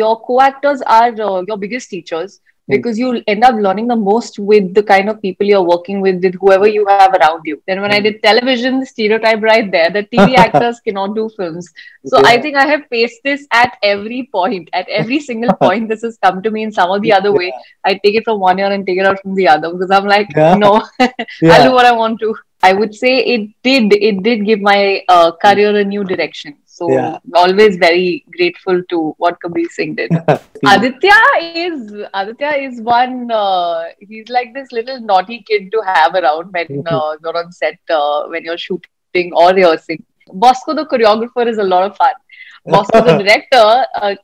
your co-actors are your biggest teachers Mm. because you end up learning the most with the kind of people you're working with whoever you have around you. Then when I did Mm. television, the stereotype right there, the TV actors cannot do films. So I Yeah. think I have faced this at every point, at every single point. This has come to me in some or the other way. Yeah. I take it from one ear and take it out from the other because I'm like, Yeah. no, I'll do Yeah. what I want to. I would say it did give my Mm. career a new direction. Yeah. So always very grateful to what Kabir Singh did. Experience. Aditya is one. He's like this little naughty kid to have around when Mhm. you're on set, when you're shooting or rehearsing. Bosco, the choreographer, is a lot of fun. Bosco, the director,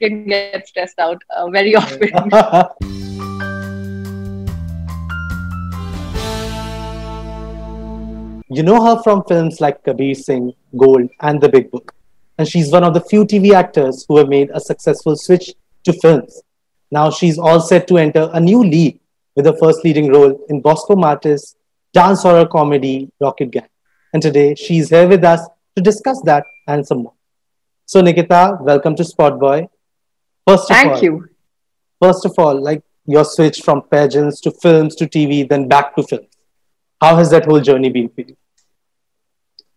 can get stressed out very often. You know her from films like Kabir Singh, Gold, and The Big Book. And she's one of the few TV actors who have made a successful switch to films. Now she's all set to enter a new league with her first leading role in Bosco Martis' dance horror comedy Rocket Gang. And today she's here with us to discuss that and some more. So Nikita, welcome to Spot Boy. First of Thank all, you. first of all, like your switch from pageants to films to TV, then back to films. How has that whole journey been for you?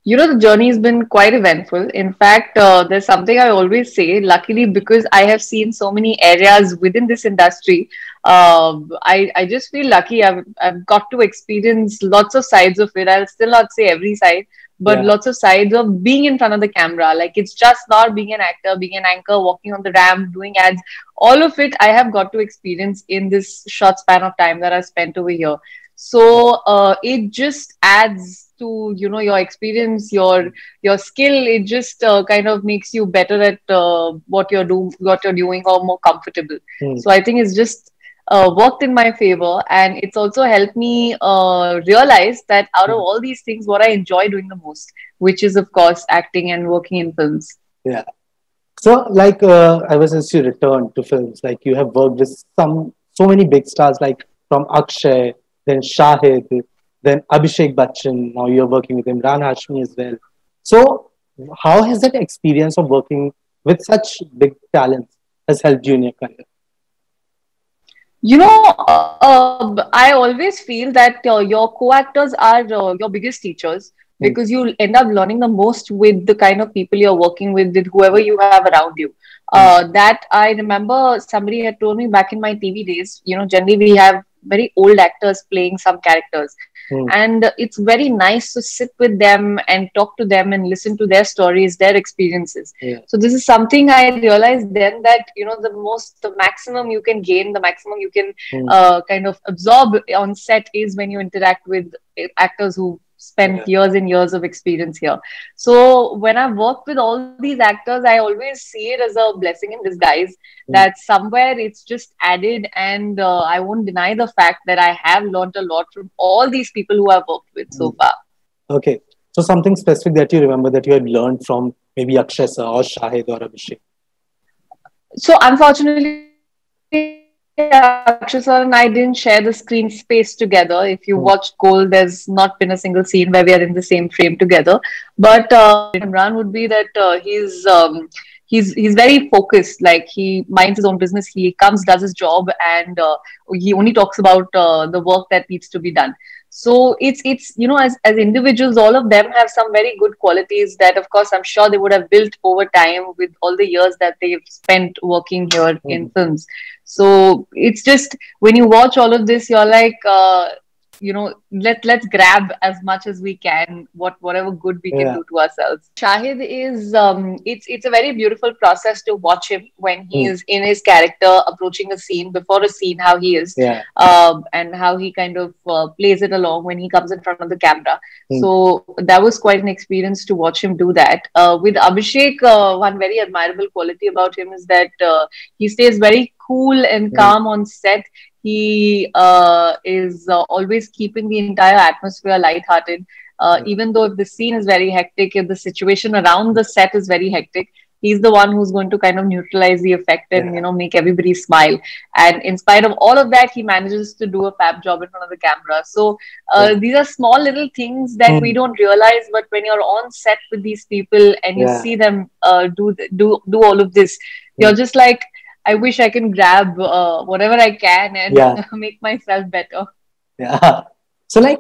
The journey has been quite eventful. In fact, there's something I always say. Luckily, because I have seen so many areas within this industry, I just feel lucky. I've got to experience lots of sides of it. I'll still not say every side, but Yeah. lots of sides of being in front of the camera. Like it's just not being an actor, being an anchor, walking on the ramp, doing ads. All of it I have got to experience in this short span of time that I spent over here. So it just adds to your experience, your skill. It just kind of makes you better at what you're doing, or more comfortable. Hmm. So I think it's just worked in my favor, and it's also helped me realize that out of Hmm. all these things, what I enjoy doing the most, which is of course acting and working in films. Yeah. So, like, ever since you returned to films, like you have worked with so many big stars, like from Akshay, then Shahid, then Abhishek Bachchan. Now you're working with Imran Hashmi as well. So, how has that experience of working with such big talents has helped you in your career? I always feel that your co-actors are your biggest teachers Mm. because you end up learning the most with the kind of people you're working with whoever you have around you. Mm. That I remember somebody had told me back in my TV days. Generally we have very old actors playing some characters, Mm. and it's very nice to sit with them and talk to them and listen to their stories, their experiences. Yeah. So this is something I realized then, that the maximum you can gain, the maximum you can Mm. kind of absorb on set is when you interact with actors who spent Yeah. years and years of experience here. So when I've worked with all these actors, I always see it as a blessing in disguise, Mm. that somewhere it's just added, and I won't deny the fact that I have learned a lot from all these people who I've worked with so Mm. far. Okay. So, something specific that you remember that you had learned from maybe Akshay sir or Shahid or Abhishek? So unfortunately, Akshay sir and I didn't share the screen space together. If you watched Gold, there's not been a single scene where we are in the same frame together. But what I would say about Imran would be that he's very focused. Like he minds his own business. He comes, does his job, and he only talks about the work that needs to be done. So it's as individuals, all of them have some very good qualities that, of course, I'm sure they would have built over time with all the years that they've spent working here in Mm. films. So it's just when you watch all of this, you're like, let's grab as much as we can, whatever good we can Yeah. do to ourselves. Shahid is it's a very beautiful process to watch him when he Mm. is in his character, approaching a scene, before a scene, how he is, Yeah. and how he kind of plays it along when he comes in front of the camera. Mm. So that was quite an experience to watch him do that. With Abhishek, one very admirable quality about him is that he stays very cool and Mm. calm on set. He is always keeping the entire atmosphere lighthearted. Mm. Even though if the scene is very hectic, if the situation around the set is very hectic, he's the one who's going to kind of neutralize the effect and Yeah. make everybody smile. And in spite of all of that, he manages to do a fab job in front of the camera. So Yeah. these are small little things that we Mm. don't realize, but when you're on set with these people and you Yeah. see them do all of this, you're Mm. just like, I wish I can grab whatever I can and Yeah, make myself better. yeah. So like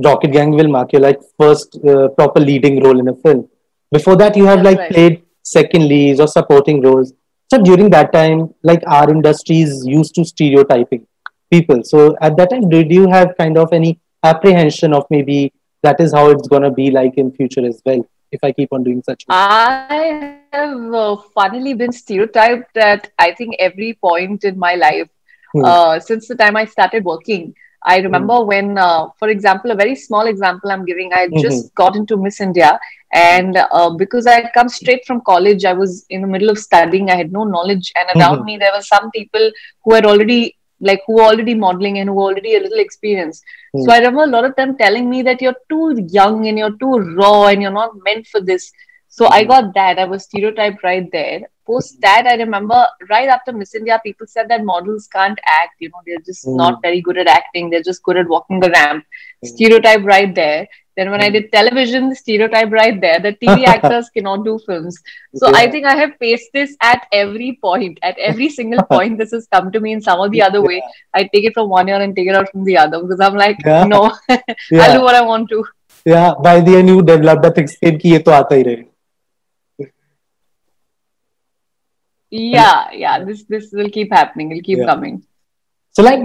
Rocket Gang will mark your like first proper leading role in a film. Before that, you have That's like right. played second leads or supporting roles. So during that time, like our industry is used to stereotyping people. So at that time, did you have kind of any apprehension of maybe that is how it's gonna be like in future as well if I keep on doing such roles? I have funnily been stereotyped at I think every point in my life Hmm. since the time I started working. I Hmm. remember when, for example, a very small example I'm giving, I Hmm. just got into Miss India, and because I come straight from college, I was in the middle of studying, I had no knowledge, and around Hmm. me there were some people who had already who were already modeling and who were already a little experienced. Hmm. So I remember a lot of them telling me that you're too young and you're too raw and you're not meant for this. So I Hmm. got that. I was stereotyped right there. Post that, I remember right after Miss India, people said that models can't act. They're just not Hmm. very good at acting. They're just good at walking the ramp. Hmm. Stereotype right there. Then when I Hmm. did television, stereotype right there. The TV actors cannot do films. So I Yeah. think I have faced this at every point, at every single point. This has come to me in some or the other way. Yeah. I take it from one ear and take it out from the other because I'm like, Yeah. no, I'll do Yeah. what I want to. Yeah. By the end, you develop the thick skin कि ये तो आता ही रहेगा. And, Yeah. This will keep happening. It'll keep yeah. coming. So like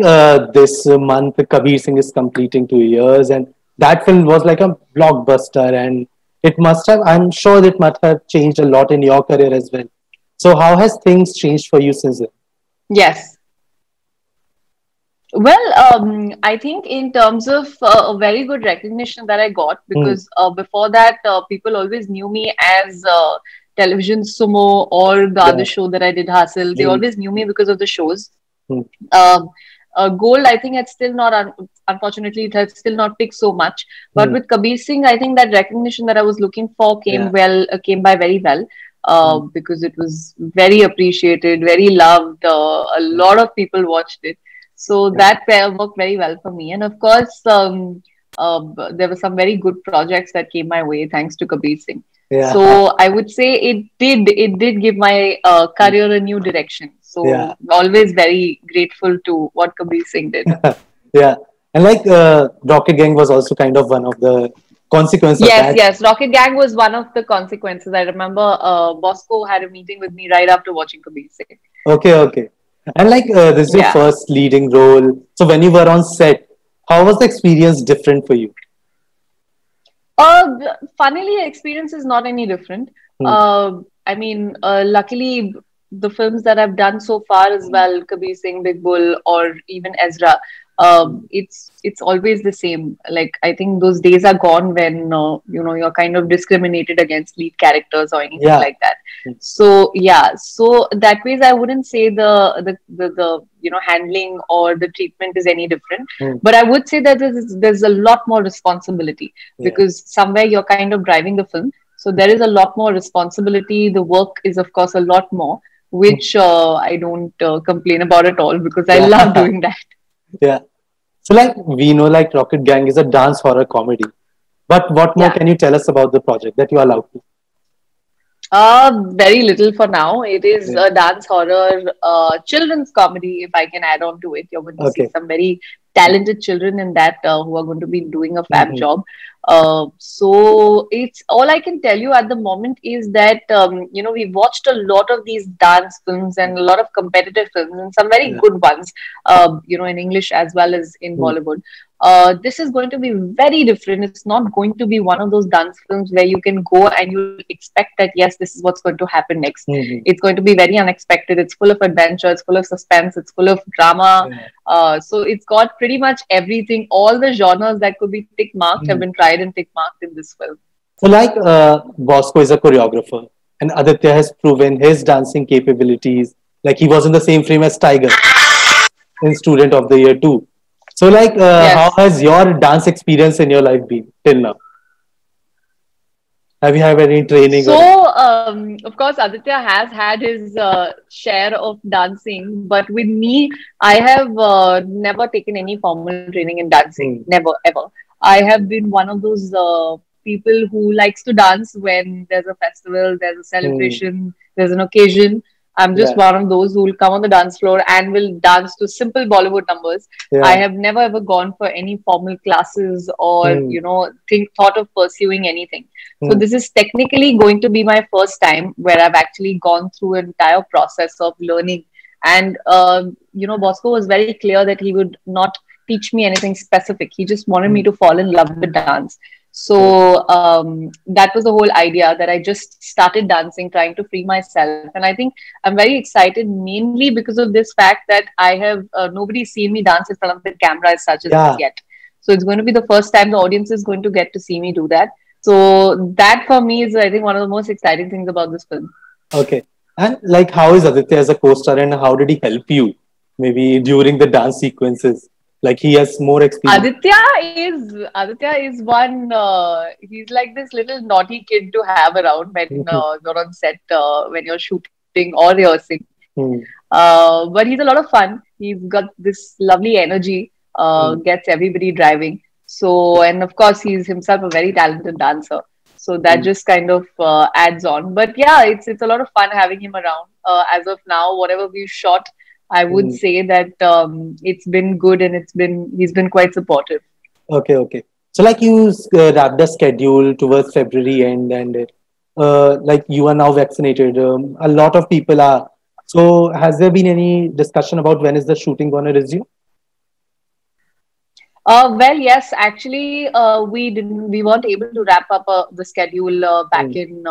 this month, Kabir Singh is completing 2 years, and that film was like a blockbuster, and it must have. I'm sure it must have changed a lot in your career as well. So how has things changed for you since then? Yes. Well, I think in terms of a very good recognition that I got, Hmm. because before that, people always knew me as television sumo or the other Yeah. show that I did, Hasil. They Hmm. always knew me because of the shows. Hmm. Um, Gold, I think it's still not, unfortunately, it has still not picked so much. But Hmm. with Kabir Singh, I think that recognition that I was looking for Yeah. came by very well. Hmm. Because it was very appreciated, very loved. A Hmm. lot of people watched it. So Yeah. that worked very well for me. And of course, there were some very good projects that came my way thanks to Kabir Singh. Yeah. So I would say it did give my career a new direction. Yeah. So always very grateful to what Kabir Singh did. Yeah. And like Rocket Gang was also kind of one of the consequence of Yes, that. yes. Rocket Gang was one of the consequences. I remember Bosco had a meeting with me right after watching Kabir Singh. Okay, okay. And like this is your Yeah. first leading role. So when you were on set, how was the experience different for you? Funnily, experience is not any different. Hmm. I mean, luckily, the films that I've done so far as well, Kabir Singh, Big Bull, or even Ezra, it's always the same. Like I think those days are gone when you're kind of discriminated against lead characters or anything Yeah. like that. So yeah, so that ways I wouldn't say the handling or the treatment is any different, Hmm. but I would say that there's a lot more responsibility Yeah. because somewhere you're kind of driving the film. So there is a lot more responsibility. The work is, of course, a lot more, Hmm. which I don't complain about at all because I Yeah. love doing that. Yeah. So like we know like Rocket Gang is a dance horror comedy. But what more Yeah. can you tell us about the project that you are allowed to? Very little for now. It is Yeah. a dance horror, children's comedy. If I can add on to it, you're going to see Okay. some very talented children in that who are going to be doing a fab Hmm. job. So it's all I can tell you at the moment is that we've watched a lot of these dance films and a lot of competitive films and some very Yeah. good ones, in English as well as in Hmm. Bollywood. This is going to be very different. It's not going to be one of those dance films where you can go and you expect that, yes, this is what's going to happen next. Hmm. It's going to be very unexpected. It's full of adventure, it's full of suspense, it's full of drama. Yeah. So it's got pretty much everything. All the genres that could be tick marked have Hmm. been tried and tick marked in this film. So like Bosco is a choreographer and Aditya has proven his dancing capabilities. Like he was in the same frame as Tiger in Student of the Year too. So like how Yes. has your dance experience in your life been till now? Have you had any training or anything? So, of course, Aditya has had his share of dancing, but with me, I have never taken any formal training in dancing. Hmm. Never, ever. I have been one of those people who likes to dance when there's a festival, there's a Hmm. celebration, there's an occasion. I'm just Yeah. one of those who will come on the dance floor and will dance to simple Bollywood numbers. I Yeah. have never ever gone for any formal classes or, Hmm. thought of pursuing anything. So Hmm. this is technically going to be my first time where I've actually gone through an entire process of learning. And, Bosco was very clear that he would not teach me anything specific. He just wanted me Hmm. to fall in love with dance. Okay. So that was the whole idea, that I just started dancing, trying to free myself. And I think I'm very excited mainly because of this fact that I have nobody's seen me dance in front of the camera as such as Yeah. yet. So it's going to be the first time the audience is going to get to see me do that. So that for me is, I think, one of the most exciting things about this film. Okay. And like, how is Aditya as a co-star, and how did he help you? Maybe during the dance sequences, like he has more experience. Aditya is one. He's like this little naughty kid to have around when Mhm. you're on set, when you're shooting or rehearsing. Hmm. But he's a lot of fun. He's got this lovely energy. Hmm. Gets everybody driving. So, and of course, he's himself a very talented dancer. So that Hmm. just kind of adds on. But yeah, it's a lot of fun having him around. As of now, whatever we've shot, I would Hmm. say that it's been good, and he's been quite supportive. Okay. Okay. So like you wrapped the schedule towards February end, and like you are now vaccinated. A lot of people are. So has there been any discussion about when is the shooting gonna resume? Well, yes, actually, we weren't able to wrap up the schedule back Hmm. in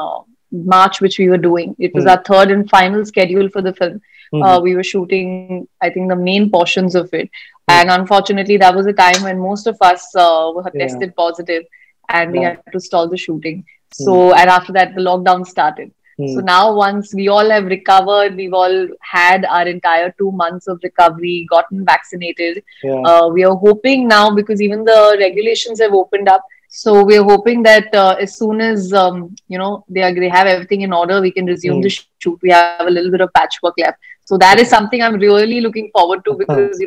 March, which we were doing. It was Hmm. our third and final schedule for the film. Hmm. We were shooting, I think, the main portions of it, Hmm. and unfortunately, that was a time when most of us were Yeah. tested positive, and we Yeah. had to stall the shooting. Hmm. So, and after that, the lockdown started. So Hmm. now, once we all have recovered, we've all had our entire 2 months of recovery, gotten vaccinated. Yeah. We are hoping now, because even the regulations have opened up. So we are hoping that as soon as they have everything in order, we can resume the Hmm. shoot. We have a little bit of patchwork left. So that is Okay. something I'm really looking forward to, because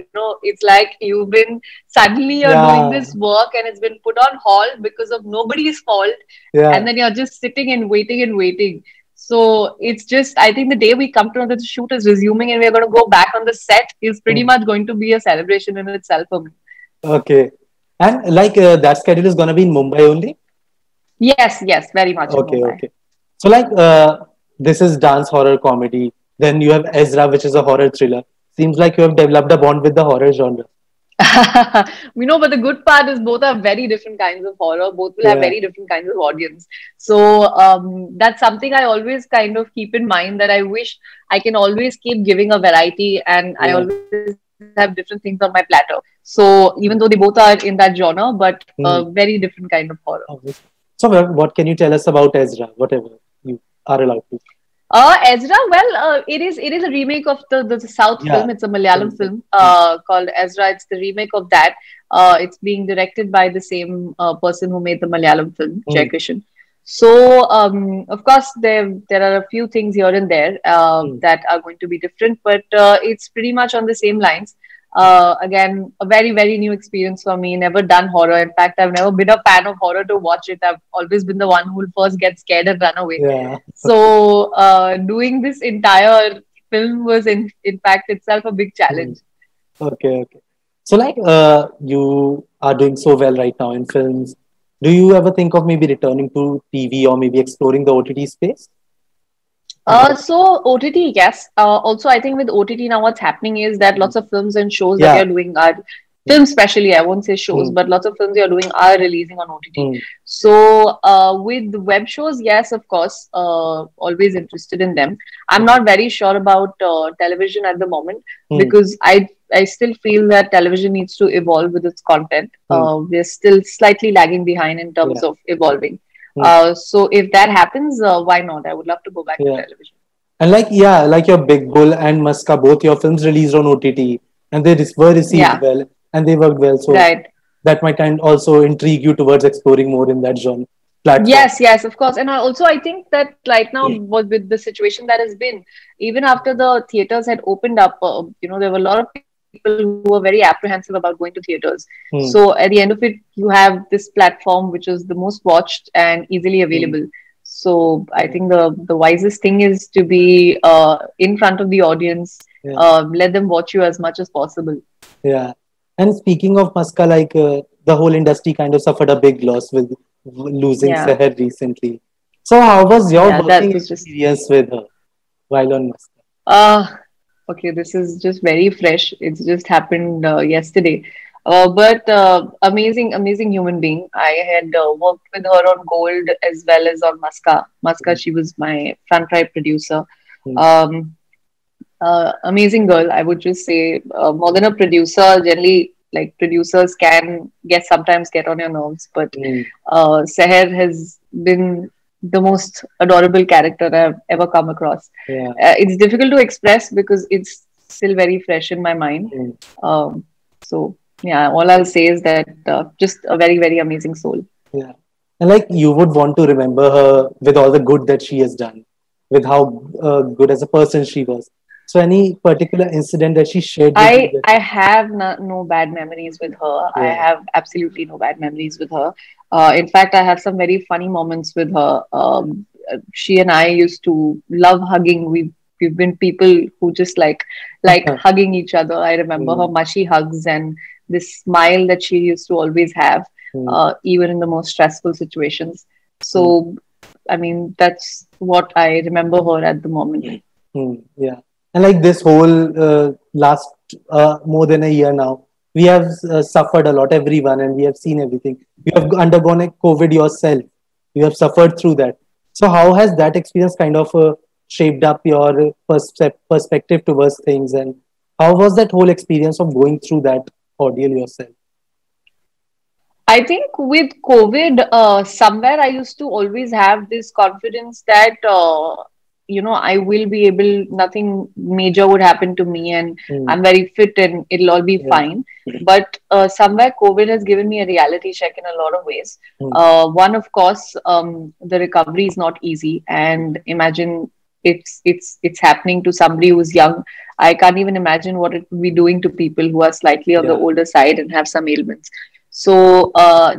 it's like you're doing Yeah. this work and it's been put on hold because of nobody's fault, and Yeah. then you're just sitting and waiting and waiting. So it's just, I think the day we come to know that the shoot is resuming and we're going to go back on the set is pretty Hmm. much going to be a celebration in itself for me. Okay. And like that schedule is gonna be in Mumbai only. Yes, yes, very much in Okay. Mumbai. Okay. So like this is dance horror comedy. Then you have Ezra, which is a horror thriller. Seems like you have developed a bond with the horror genre. We know, but the good part is both are very different kinds of horror. Both will have Yeah. very different kinds of audience. So that's something I always kind of keep in mind, that I wish I can always keep giving a variety, and I Yeah. always have different things on my platter. So even though they both are in that genre, but a Hmm. very different kind of horror. Obviously. So what can you tell us about Ezra? Whatever you are allowed to. Ezra, well, it is a remake of the South Yeah. film. It's a Malayalam Exactly. film Hmm. called Ezra. It's the remake of that. It's being directed by the same person who made the Malayalam film, Hmm. Jayakrishan. So, of course, there are a few things here and there Hmm. that are going to be different, but it's pretty much on the same lines. Again, a very, very new experience for me. Never done horror. In fact, I've never been a fan of horror to watch it. I've always been the one who will first get scared and run away. Yeah. So doing this entire film was in fact itself a big Hmm. challenge. Okay. Okay. So like you are doing so well right now in films. Do you ever think of maybe returning to TV or maybe exploring the OTT space? So OTT, yes. Also, I think with OTT now, what's happening is that lots of films and shows that Yeah. you're doing are films, especially. I won't say shows, Hmm. but lots of films you're doing are releasing on OTT. Hmm. So with web shows, yes, of course, always interested in them. I'm Hmm. not very sure about television at the moment, Hmm. because I still feel that television needs to evolve with its content. Hmm. We're still slightly lagging behind in terms Yeah. of evolving. Hmm. So if that happens, why not? I would love to go back to Yeah. television. And like yeah, like your Big Bull and Muska, both your films released on OTT, and they were received Yeah, well and they worked well. So right. that might kind also intrigue you towards exploring more in that genre platform. Yes, yes, of course. And I think that right now, with the situation that has been, even after the theaters had opened up, there were a lot of people who were very apprehensive about going to theaters. Hmm. So at the end of it, you have this platform which is the most watched and easily Hmm. available. So I think the wisest thing is to be in front of the audience. Yeah. Let them watch you as much as possible. Yeah. And speaking of Maska, the whole industry kind of suffered a big loss with losing Yeah, Seher recently. So how was your yeah, that working was just. experience with her while on Maska? Uh, okay, this is just very fresh. It's just happened yesterday. But amazing, amazing human being. I had worked with her on Gold as well as on Maska. Maska, she was my front right producer. Mm, Um, Amazing girl, I would just say. More than a producer, generally, like producers can sometimes get on your nerves, but mm, Seher has been the most adorable character I've ever come across. yeah. It's difficult to express because it's still very fresh in my mind. Mm, Um, so yeah, all I'll say is that just a very, very amazing soul. yeah. And like you would want to remember her with all the good that she has done, with how good as a person she was. So any particular incident that she shared with you I that, have no bad memories with her. I yeah. have absolutely no bad memories with her. In fact, I have some very funny moments with her. She and I used to love hugging. We've been people who just like hugging each other. I remember her Mm, mushy hugs and this smile that she used to always have, mm, even in the most stressful situations. mm. So, I mean, that's what I remember her at the moment. Yeah. And like this whole last more than a year now, we have suffered a lot, everyone, and we have seen everything. You have undergone a COVID yourself. You have suffered through that. So, how has that experience kind of shaped up your perspective towards things? And how was that whole experience of going through that ordeal yourself? I think with COVID, somewhere I used to always have this confidence that, I will be able, nothing major would happen to me, and Mm, I'm very fit and it'll all be yeah. fine. But somewhere COVID has given me a reality check in a lot of ways. Mm, One, of course, the recovery is not easy, and imagine it's happening to somebody who's young. I can't even imagine what it would be doing to people who are slightly on the yeah. older side and have some ailments. So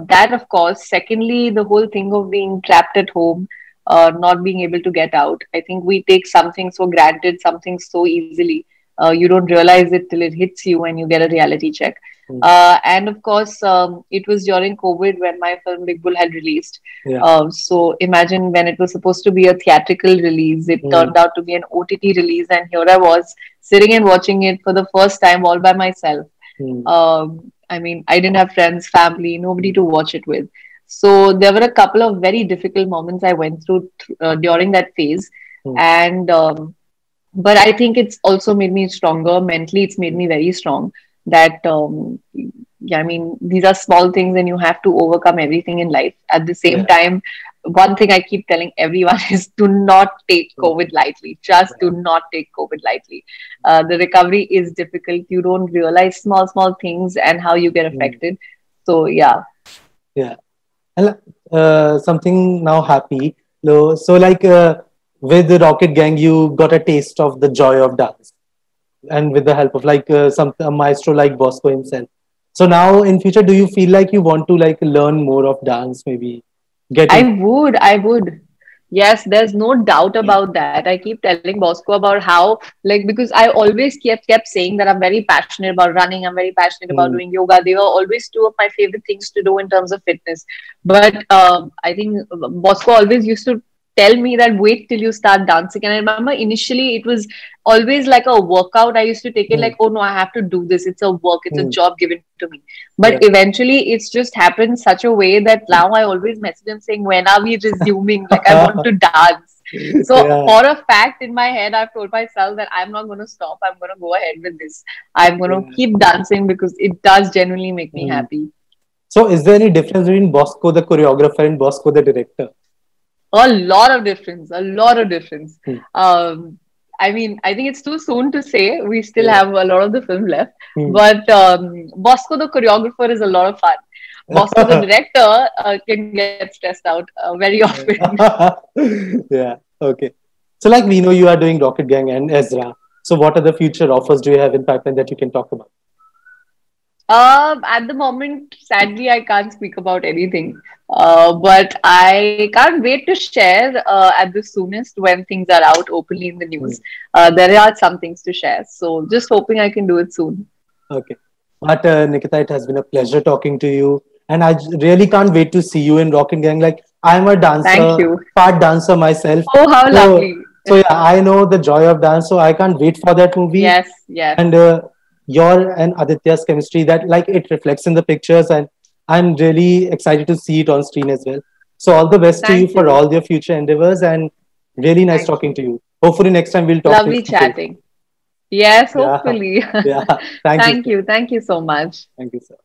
that, of course. Secondly, the whole thing of being trapped at home, not being able to get out. I think we take something so granted, something so easily. You don't realize it till it hits you when you get a reality check. Mm, And of course, it was during COVID when my film Big Bull had released. yeah. So imagine when it was supposed to be a theatrical release, it Mm, turned out to be an OTT release, and here I was sitting and watching it for the first time all by myself. mm, I mean, I didn't have friends, family, nobody to watch it with. So there were a couple of very difficult moments I went through during that phase. mm, And, but I think it's also made me stronger. Mentally, it's made me very strong. That, yeah, I mean, these are small things and you have to overcome everything in life. At the same yeah. time, one thing I keep telling everyone is do not take Mm, COVID lightly. Just yeah. do not take COVID lightly. The recovery is difficult. You don't realize small things and how you get Mm, affected. So, yeah. yeah. And something now happy. With the Rocket Gang, you got a taste of the joy of dance, and with the help of some a maestro like Bosco himself. So now in future, do you feel like you want to learn more of dance? Maybe get in. I would. Yes, there's no doubt about that. I keep telling Bosco about how, like, because I always kept saying that I'm very passionate about running, I'm very passionate about Mm, doing yoga. They were always two of my favorite things to do in terms of fitness. But I think Bosco always used to tell me that wait till you start dancing. And I remember initially it was always like a workout. I used to take it like, mm, oh no, I have to do this. It's a work, it's a mm, job given to me. But yeah, eventually, it's just happened such a way that now I always message him saying, when are we resuming? Like, I want to dance. So, yeah, for a fact, in my head, I've told myself that I'm not going to stop. I'm going to go ahead with this. I'm going to yeah. keep dancing because it does genuinely make me Mm. happy. So is there any difference between Bosco the choreographer and Bosco the director? A lot of difference, a lot of difference. Mm, I mean, I think it's too soon to say. We still yeah. have a lot of the film left. Mm. But Bosco, the choreographer, is a lot of fun. Bosco, the director, can get stressed out very often. Yeah. Okay. So we know you are doing Rocket Gang and Ezra. So what are the future offers do you have in pipeline that you can talk about? At the moment, sadly, I can't speak about anything. But I can't wait to share at the soonest when things are out openly in the Hmm. news. There are some things to share. So just hoping I can do it soon. Okay. But Nikita, it has been a pleasure talking to you. And really can't wait to see you in Rock and Gang. Like, I'm a Thank dancer, you. part dancer myself. Oh, how So, lovely. so yeah, I know the joy of dance. So I can't wait for that movie. Yes, yes. And your and Aditya's chemistry, that like it reflects in the pictures. And I'm really excited to see it on screen as well. So all the best to you Thank for you. all your future endeavors. And really nice Thank talking you. to you. Hopefully next time we'll talk face Lovely to face. chatting. Yes, Yeah. hopefully. Yeah. Thank you, Thank sir. you. Thank you so much. Thank you, sir.